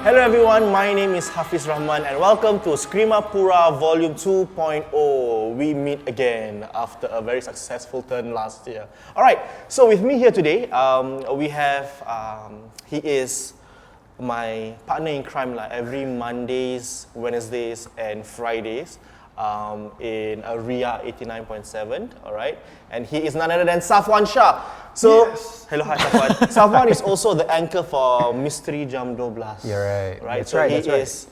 Hello everyone, my name is Hafidz Rahman and welcome to ScreamApura Volume 2.0. We meet again after a very successful turn last year. Alright, so with me here today, we have, he is my partner in crime every Mondays, Wednesdays and Fridays in RIA 89.7, alright? And he is none other than Saffwan Shah. So, yes. Hello, hi Saffwan. Saffwan is also the anchor for Mystery Jam 12. You're right. Right? That's so right, he is,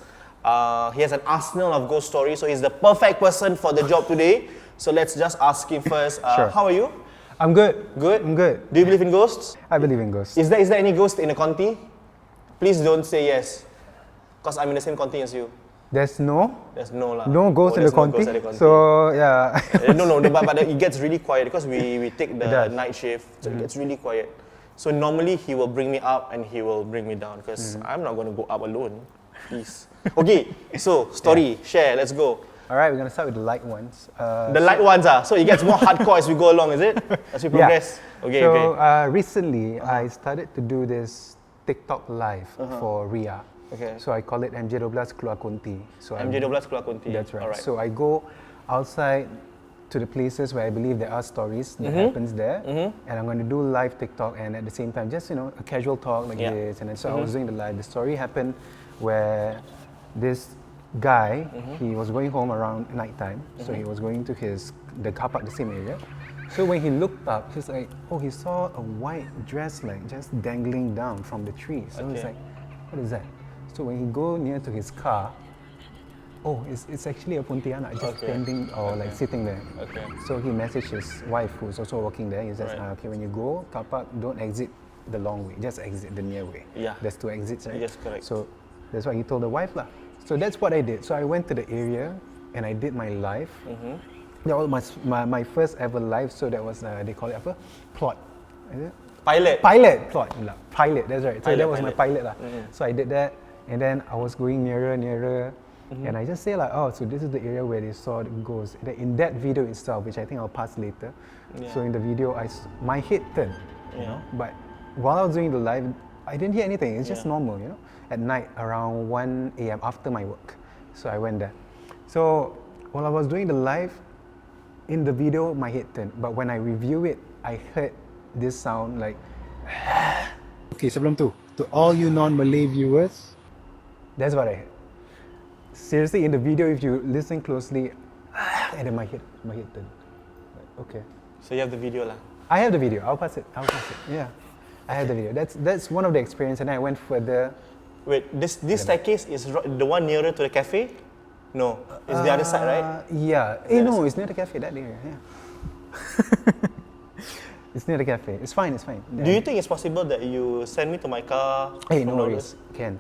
he has an arsenal of ghost stories, so he's the perfect person for the job today. So let's just ask him first, Sure. How are you? I'm good. Good? I'm good. Do you believe in ghosts? I believe in ghosts. Is there any ghost in the Conti? Please don't say yes, because I'm in the same Conti as you. There's no ghost in the Conti. So yeah. no, but it gets really quiet because we take the night shift, so it gets really quiet. So normally he will bring me up and he will bring me down because I'm not going to go up alone. Please. Okay, so story, share, let's go. Alright, we're going to start with the light ones. The light ones so it gets more hardcore as we go along, is it? As we progress? Yeah. Okay, so recently I started to do this TikTok live for RIA. Okay. So I call it MJ12 Keluar Kunti. So MJ12 Keluar Kunti. That's right. Alright. So I go outside to the places where I believe there are stories that happens there, and I'm going to do live TikTok, and at the same time, just a casual talk like this. And then so I was doing the live. The story happened where this guy, he was going home around nighttime, so he was going to the car park, the same area. So when he looked up, he's like, oh, he saw a white dress just dangling down from the tree. So he's like, what is that? So when he go near to his car, oh, it's actually a Pontianak just standing or sitting there. Okay. So he messaged his wife, who's also working there. He says, okay, when you go car park, don't exit the long way, just exit the near way. Yeah. There's 2 exits, right? Yes, correct. So that's what he told the wife lah. So that's what I did. So I went to the area and I did my live. That was my first ever live. So that was they call it apa? Plot. Is it? Pilot, plot. Pilot, that's right. So that was my pilot lah. So I did that. And then I was going nearer, and I just say oh, so this is the area where they saw the ghost. In that video itself, which I think I'll pass later. So in the video, my head turned, you know. But while I was doing the live, I didn't hear anything. It's just normal, you know. At night, around 1 a.m. after my work, so I went there. So while I was doing the live, in the video, my head turned. But when I review it, I heard this sound like. Okay, sebelum tu, to all you non-Malay viewers. That's what I heard. Seriously, in the video, if you listen closely, and then my head turned. Okay. So you have the video lah? I have the video. I'll pass it. Yeah, I have the video. That's one of the experience, and I went further. Wait, this staircase is the one nearer to the cafe? No, it's the other side, right? Yeah. No, it's near the cafe. That area. Yeah. It's near the cafe. It's fine. Yeah. Do you think it's possible that you send me to my car? Hey, no worries. Can.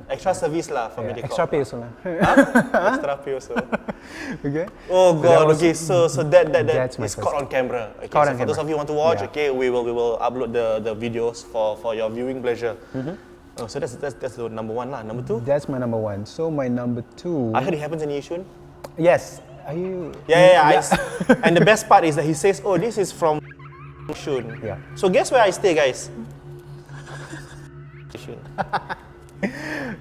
Extra service lah for MediaCorp. Extra pay also lah. Extra pay also. Okay. Oh God. Okay. So that is caught on camera. Okay. Caught so for those of you who want to watch, okay, we will upload the videos for your viewing pleasure. Oh, so that's the number one lah. Number two? That's my number one. So my number two. I heard it happens in Yishun. Yes. Are you? Yeah. And the best part is that he says, "Oh, this is from." Yishun. Yeah. So guess where I stay, guys? Yishun.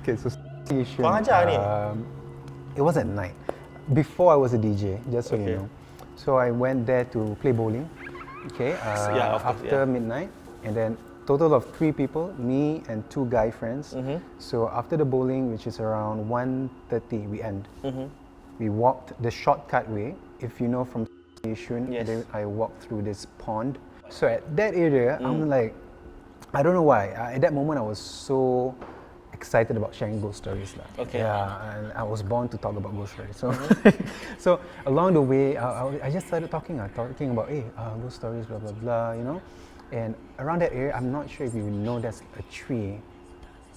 Okay, so Yishun. Kurang ajar ni. It was at night. Before I was a DJ, just so you know. So I went there to play bowling. Okay. After midnight, and then total of 3 people, me and 2 guy friends. So after the bowling, which is around 1:30, we end. We walked the shortcut way. If you know from Yishun, then I walked through this pond. So at that area, I'm like, I don't know why. At that moment, I was so excited about sharing ghost stories. Okay. Yeah, and I was born to talk about ghost stories. So, so along the way, I just started talking about, ghost stories, blah, blah, blah, you know. And around that area, I'm not sure if you know, there's a tree.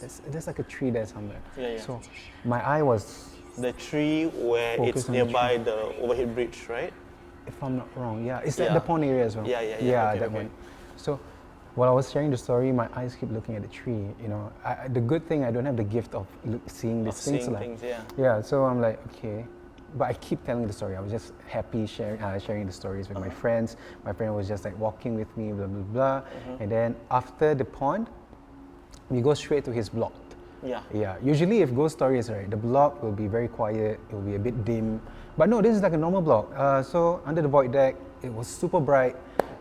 There's like a tree there somewhere. Yeah. So my eye was... The tree where it's nearby the overhead bridge, right? If I'm not wrong, yeah. It's at the pond area as well. Yeah, that one. So while I was sharing the story, my eyes keep looking at the tree, you know. The good thing, I don't have the gift of seeing these things. Yeah, so I'm like, okay. But I keep telling the story. I was just happy sharing the stories with my friends. My friend was just like walking with me, blah, blah, blah. And then after the pond, we go straight to his block. Yeah. Yeah. Usually, if ghost stories, right, the block will be very quiet. It will be a bit dim. But no, this is like a normal block. So under the void deck, it was super bright,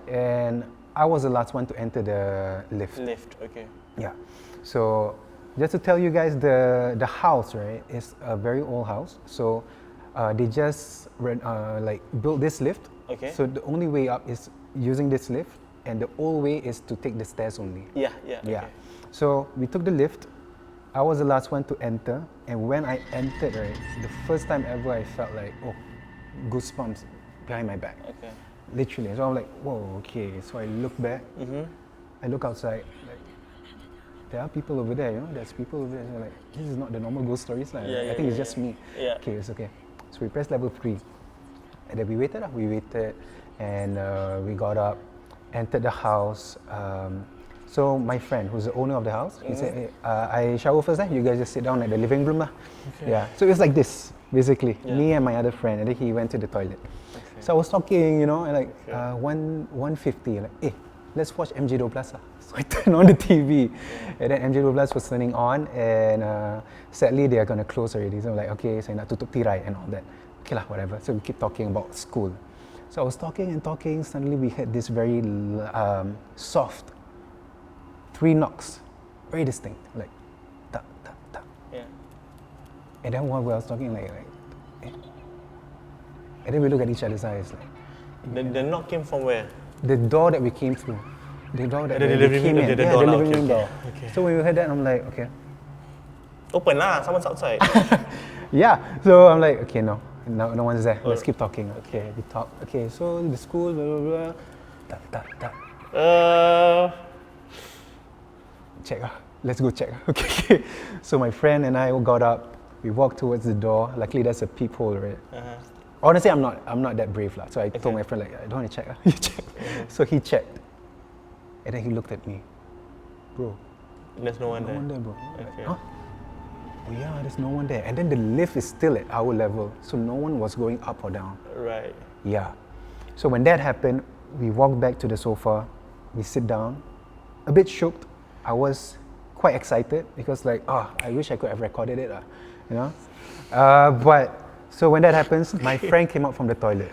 and I was the last one to enter the lift. Lift. Okay. Yeah. So just to tell you guys, the house, right, is a very old house. So they just like built this lift. Okay. So the only way up is using this lift, and the old way is to take the stairs only. Yeah. Yeah. Okay. So we took the lift. I was the last one to enter, and when I entered, right, the first time ever I felt like, oh, goosebumps behind my back. Okay. Literally. So I'm like, whoa, okay. So I look back, I look outside, like, there are people over there, you know, there's people over there. So like, this is not the normal ghost stories. Like, I think it's just me. Yeah. Okay, it's okay. So we pressed level 3. And then we waited, and we got up, entered the house. So my friend, who's the owner of the house, he said, hey, I shower first, you guys just sit down at the living room. Okay. Yeah. So it was like this, basically, me and my other friend, and then he went to the toilet. Okay. So I was talking, you know, and like 1:50, like, hey, let's watch MJ12. So I turned on the TV, and then MJ12 was turning on, and sadly they are going to close already. So I'm like, okay, saya nak tutup tirai and all that. Okay lah, whatever. So we keep talking about school. So I was talking and talking, suddenly we heard this very soft 3 knocks, very distinct, like tap, tap, tap. Yeah. And then while I was talking, like eh. And then we look at each other's eyes, like. The knock came from where? The door that we came through. The door that The we living came room, in. the Yeah, door the lah, living room okay. door. Okay. So when we heard that, I'm like, okay. Open lah, someone's outside. Yeah, so I'm like, okay, no one's there. Let's keep talking. Okay, we talk. Okay, so the school, blah, blah, blah. Tap, tap, tap. Check. Let's go check. Okay. So my friend and I got up. We walked towards the door. Luckily, there's a peephole, right? Honestly, I'm not that brave, lah. So I told my friend, like, I don't want to check. You check. So he checked, and then he looked at me, bro. There's no one there. No one there, bro. Okay. Like, huh? Oh yeah, there's no one there. And then the lift is still at our level, so no one was going up or down. Right. Yeah. So when that happened, we walked back to the sofa. We sit down, a bit shook. I was quite excited because like, I wish I could have recorded it, you know. But so when that happens, my friend came out from the toilet.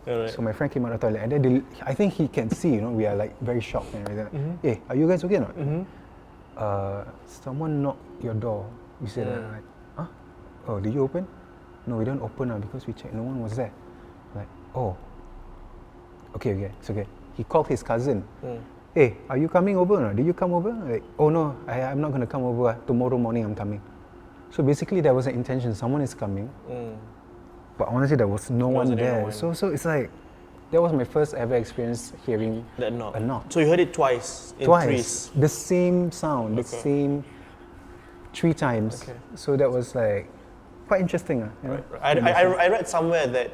Right. So my friend came out of the toilet, and then I think he can see, you know, we are like very shocked and everything. Hey, are you guys okay or not? Someone knocked your door. We said, like, huh? Oh, did you open? No, we didn't open because we checked. No one was there. Like, oh. Okay, it's okay. He called his cousin. Hey, are you coming over or not? Did you come over? Like, oh no, I'm not going to come over. Tomorrow morning I'm coming. So basically there was an intention, someone is coming. But honestly there was no one there. So it's like, that was my first ever experience hearing that knock. A knock. So you heard it twice? In threes? The same sound, the same 3 times. Okay. So that was like quite interesting. You know? I read somewhere that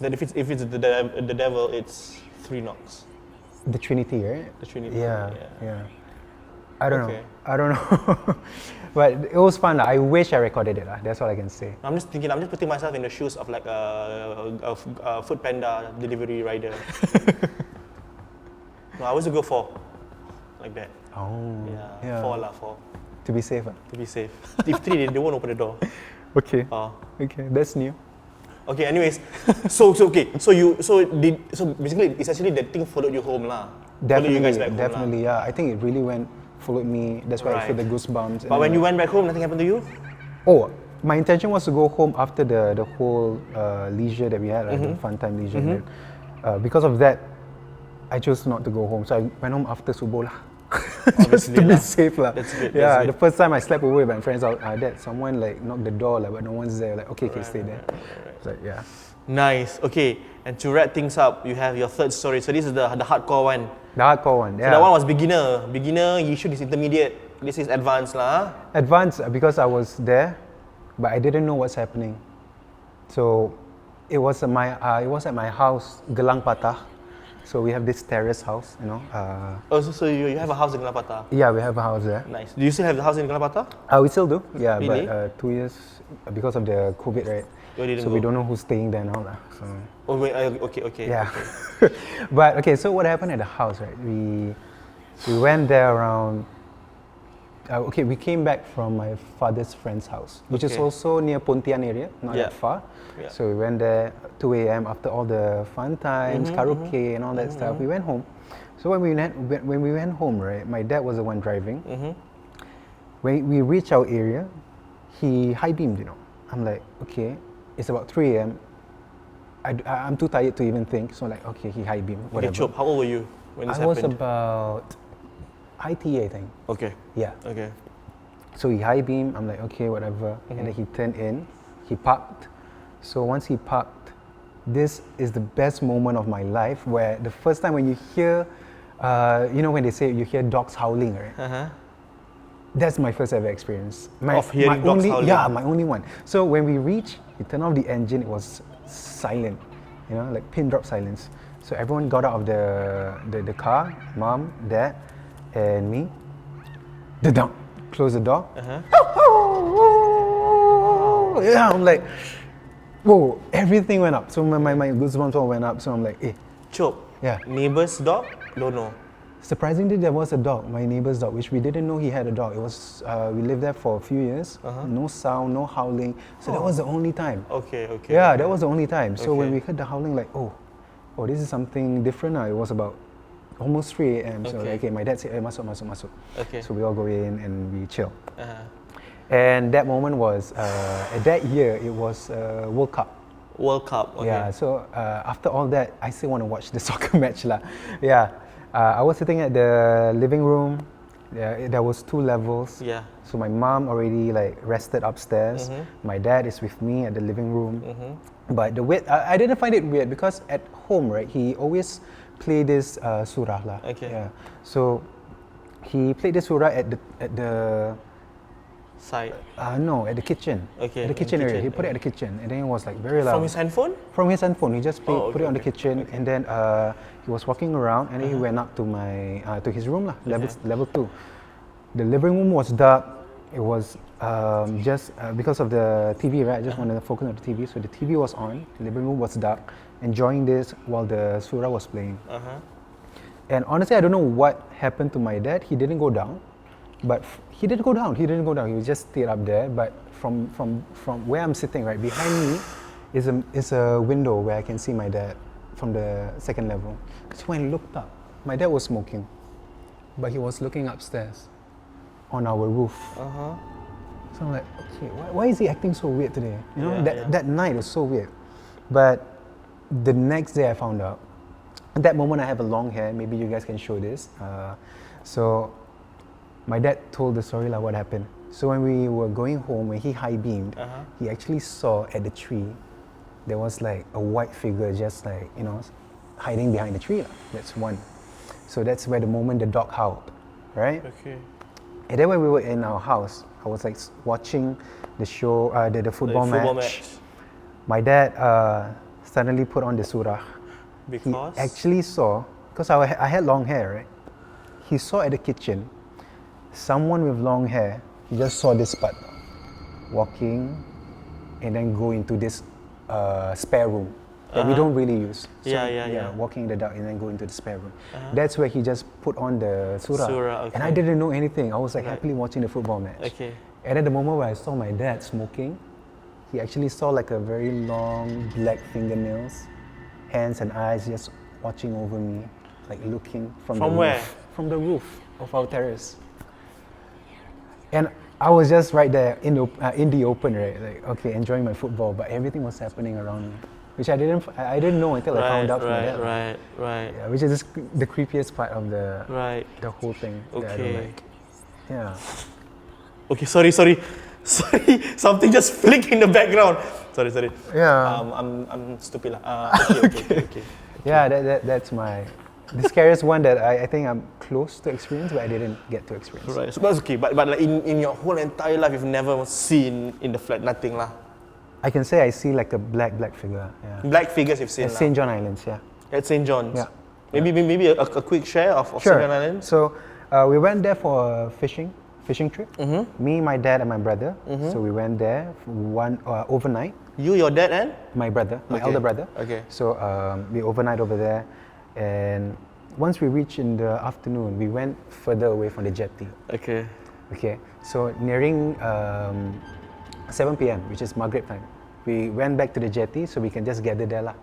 if it's the devil, it's 3 knocks. The Trinity, right? The Trinity. Yeah. I don't know. But it was fun. I wish I recorded it. That's all I can say. I'm just putting myself in the shoes of like a food panda delivery rider. No, I was to go 4. Like that. Oh. Yeah. 4. To be safe. To be safe. If 3, they won't open the door. Okay. Okay, that's new. Okay, anyways. So basically it's actually the thing followed you home lah. Definitely, followed you guys back home definitely, yeah. I think it really followed me. That's why I feel the goosebumps. But when you went back home, nothing happened to you? Oh, my intention was to go home after the whole leisure that we had, like the fun time leisure. Because of that, I chose not to go home. So I went home after subuh lah. Just to be safe lah. That's good. Yeah, the first time I slept over with my friends, that someone like knocked the door but no one's there. Like, okay, stay there. It's like, yeah. Nice. Okay, and to wrap things up, you have your third story. So this is the hardcore one. The hardcore one, yeah. So that one was beginner. Beginner, you should is intermediate. This is advanced lah. Advanced because I was there, but I didn't know what's happening. So it was at my house, Gelang Patah. So we have this terrace house, you know. So you have a house in Gelang Patah? Yeah, we have a house there. Nice. Do you still have the house in Gelang Patah? We still do, yeah. Really? But 2 years, because of the COVID, right? So we don't know who's staying there now. So. Oh wait, okay. Yeah. Okay. But okay, so what happened at the house, right? We went there around okay, we came back from my father's friend's house, which is also near Pontian area, not that far. Yeah. So we went there 2 a.m. after all the fun times, karaoke and all that stuff. We went home. So when we went home, right, my dad was the one driving. When we reached our area, he high beamed, you know. I'm like, okay, it's about 3 a.m. I'm too tired to even think, so like, okay, he high beamed, whatever. Okay, Chop, how old were you when this happened? I was about ITA, I think. Okay. Yeah. Okay. So he high beam, I'm like, okay, whatever. And then he turned in, he parked. So once he parked, this is the best moment of my life, where the first time when you hear, you know when they say you hear dogs howling, right? That's my first ever experience. Of hearing dogs howling? Yeah, my only one. So when we reached, he turned off the engine, it was silent, you know, like pin drop silence. So everyone got out of the car, mom, dad, and me. The dog, close the door. Yeah, I'm like, whoa, everything went up. So my goosebumps all went up. So I'm like, Chop. Yeah. Neighbor's dog? Don't know. Surprisingly, there was a dog, my neighbor's dog, which we didn't know he had a dog. It was we lived there for a few years. No sound, no howling. So that was the only time. Okay. Yeah, that was the only time. So when we heard the howling, like, oh, this is something different now. It was about almost 3 a.m. So okay, my dad said, masuk. Okay. So we all go in and we chill. And that moment was, that year, it was World Cup. World Cup, okay. Yeah, so after all that, I still want to watch the soccer match lah. Yeah, I was sitting at the living room. Yeah, there was 2 levels. Yeah. So my mom already like rested upstairs. My dad is with me at the living room. But the weird, I didn't find it weird because at home, right, he always play this surah lah. Okay. Yeah. So he played this surah at the side. No, at the kitchen. Okay. At the kitchen area. He put it at the kitchen, and then it was like very loud. From his handphone? From his handphone. He just put it on the kitchen, and then he was walking around, and then he went up to my to his room lah, level 2. The living room was dark. It was just because of the TV, right? I just wanted to focus on the TV, so the TV was on. The living room was dark, enjoying this while the surah was playing. And honestly, I don't know what happened to my dad. He didn't go down. But he didn't go down. He just stayed up there. But from where I'm sitting, right behind me, is a window where I can see my dad from the second level. So when I looked up, my dad was smoking, but he was looking upstairs, on our roof. So I'm like, okay, why is he acting so weird today? You know, that night was so weird. But the next day I found out. At that moment I have a long hair. Maybe you guys can show this. So my dad told the story like what happened. So when we were going home, when he high beamed, he actually saw at the tree, there was like a white figure just like, you know, hiding behind the tree. That's one. So that's where the moment the dog howled, right? Okay. And then when we were in our house, I was like watching the show, the football match. My dad suddenly put on the surah. Because? He actually saw, because I had long hair, right? He saw at the kitchen, someone with long hair, he just saw this part walking and then go into this spare room that we don't really use. So, walking in the dark and then go into the spare room. That's where he just put on the surah. Okay. And I didn't know anything. I was like happily watching the football match. Okay. And at the moment where I saw my dad smoking, he actually saw like a very long black fingernails, hands and eyes just watching over me, like looking from the where? Roof. From the roof of our terrace. And I was just right there in the open, right? Like, okay, enjoying my football, but everything was happening around me, which I didn't know until I found out from that. Right. Yeah, which is the creepiest part of the whole thing. Okay. That I don't like. Yeah. Okay, sorry. Something just flicked in the background. Sorry. Yeah. I'm stupid lah. Okay. Yeah, that's the scariest one that I think I'm close to experience, but I didn't get to experience. Right, so that's okay. But like in your whole entire life, you've never seen in the flat, nothing lah. I can say I see like a black figure. Yeah. Black figures you've seen at St. John Islands, yeah. At St. John's? Yeah. Maybe a quick share of sure. St. John Islands? So we went there for a fishing trip. Me, my dad, and my brother. So we went there for one overnight. You, your dad, and? My brother, my elder brother. Okay. So we overnight over there. And once we reached in the afternoon, we went further away from the jetty. Okay. Okay, so nearing 7 p.m., which is Maghrib time, we went back to the jetty so we can just gather there lah.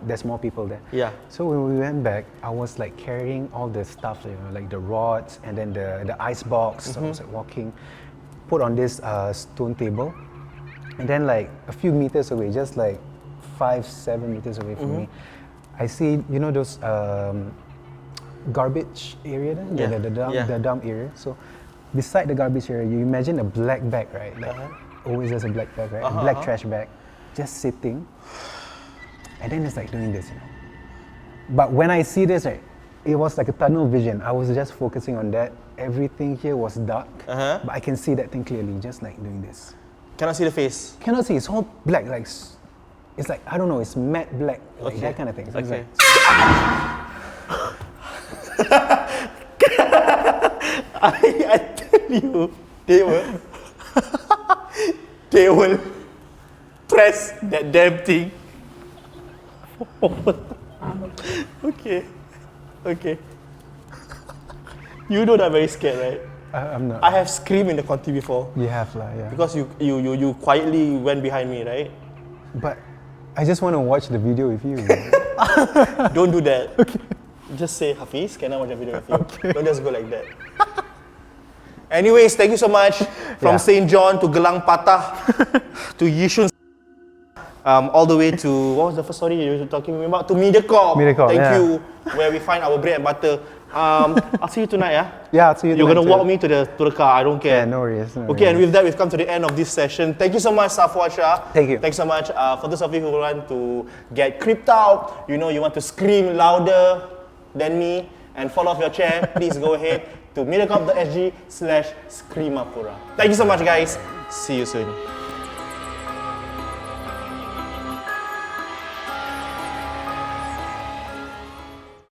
There's more people there. Yeah. So when we went back, I was like carrying all the stuff, like the rods and then the ice box. So I was like walking, put on this stone table, and then like a few meters away, just like 5-7 meters away from me, I see those garbage area there, the dump area. So beside the garbage area, you imagine a black bag, right? Like always there's a black bag, right? A black trash bag, just sitting, and then it's like doing this, But when I see this, right, it was like a tunnel vision. I was just focusing on that. Everything here was dark, but I can see that thing clearly, just like doing this. Cannot see the face. Cannot see. It's all black, like it's like I don't know. It's matte black, like that kind of thing. So it's like, I tell you, they will press that damn thing. Okay. You know that I'm very scared, right? I'm not. I have screamed in the conti before. You have lah, yeah. Because you quietly went behind me, right? But I just want to watch the video with you. Don't do that. Okay. Just say, Hafidz, can I watch a video with you? Okay. Don't just go like that. Anyways, thank you so much. From St. John to Gelang Patah to Yishun, all the way to, what was the first story you were talking about? To MediaCorp. Thank you, where we find our bread and butter. I'll see you tonight, yeah? Yeah, I'll see you tonight. You're going to walk me to the car, I don't care. Yeah, no worries. Okay, and with that, we've come to the end of this session. Thank you so much, Saffwan. Thank you. Thanks so much. For those of you who want to get creeped out, you want to scream louder than me and fall off your chair, please go ahead to mediacorp.sg/ScreamApura. Thank you so much, guys. See you soon.